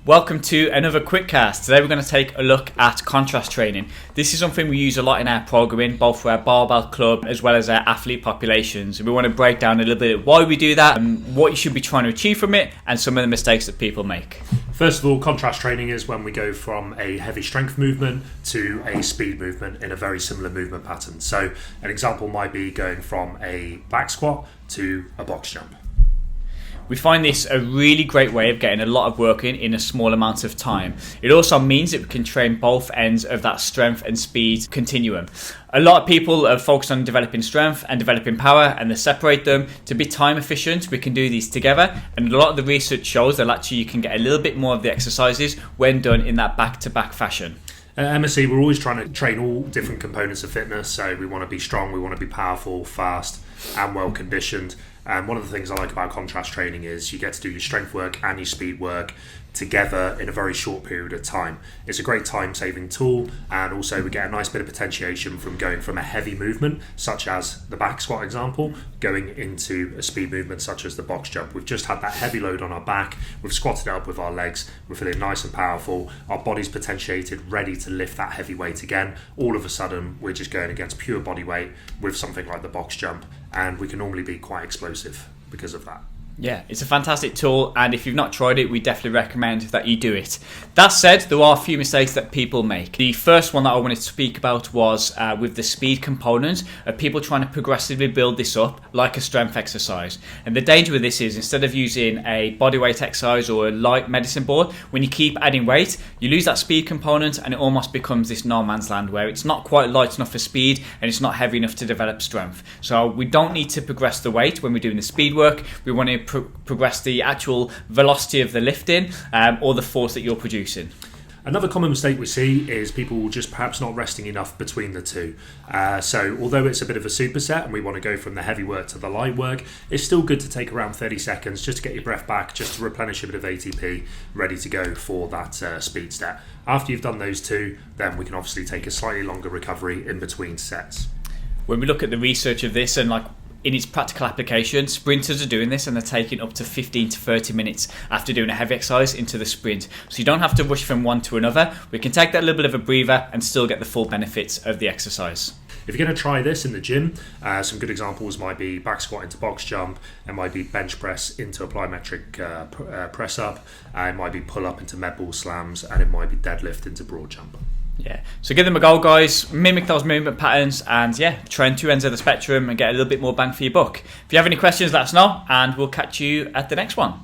Welcome to another quick cast. Today we're going to take a look at contrast training. This is something we use a lot in our programming, both for our barbell club as well as our athlete populations. We want to break down a little bit why we do that, and what you should be trying to achieve from it, and some of the mistakes that people make. First of all, contrast training is when we go from a heavy strength movement to a speed movement in a very similar movement pattern. So an example might be going from a back squat to a box jump. We find this a really great way of getting a lot of work in a small amount of time. It also means that we can train both ends of that strength and speed continuum. A lot of people are focused on developing strength and developing power, and they separate them. To be time efficient, we can do these together, and a lot of the research shows that actually you can get a little bit more of the exercises when done in that back-to-back fashion. At MSC, we're always trying to train all different components of fitness. So we want to be strong, we want to be powerful, fast, and well conditioned. And one of the things I like about contrast training is you get to do your strength work and your speed work together in a very short period of time. It's a great time-saving tool, and also we get a nice bit of potentiation from going from a heavy movement, such as the back squat example, going into a speed movement such as the box jump. We've just had that heavy load on our back, we've squatted up with our legs, we're feeling nice and powerful, our body's potentiated, ready to lift that heavy weight again. All of a sudden, we're just going against pure body weight with something like the box jump, and we can normally be quite explosive because of that. Yeah, it's a fantastic tool, and if you've not tried it, we definitely recommend that you do it. That said, there are a few mistakes that people make. The first one that I wanted to speak about was with the speed component of people trying to progressively build this up like a strength exercise. And the danger with this is, instead of using a bodyweight exercise or a light medicine ball, when you keep adding weight, you lose that speed component, and it almost becomes this no man's land where it's not quite light enough for speed and it's not heavy enough to develop strength. So we don't need to progress the weight when we're doing the speed work. We want to progress the actual velocity of the lifting or the force that you're producing. Another common mistake we see is people just perhaps not resting enough between the two. So although it's a bit of a superset and we want to go from the heavy work to the light work, it's still good to take around 30 seconds just to get your breath back, just to replenish a bit of ATP, ready to go for that speed step. After you've done those two, then we can obviously take a slightly longer recovery in between sets. When we look at the research of this, and in its practical application, sprinters are doing this and they're taking up to 15 to 30 minutes after doing a heavy exercise into the sprint. So you don't have to rush from one to another. We can take that little bit of a breather and still get the full benefits of the exercise. If you're going to try this in the gym, some good examples might be back squat into box jump, it might be bench press into a plyometric press up, it might be pull up into med ball slams, and it might be deadlift into broad jump. Yeah, so give them a go, guys. Mimic those movement patterns, and train two ends of the spectrum and get a little bit more bang for your buck. If you have any questions, let us know, and we'll catch you at the next one.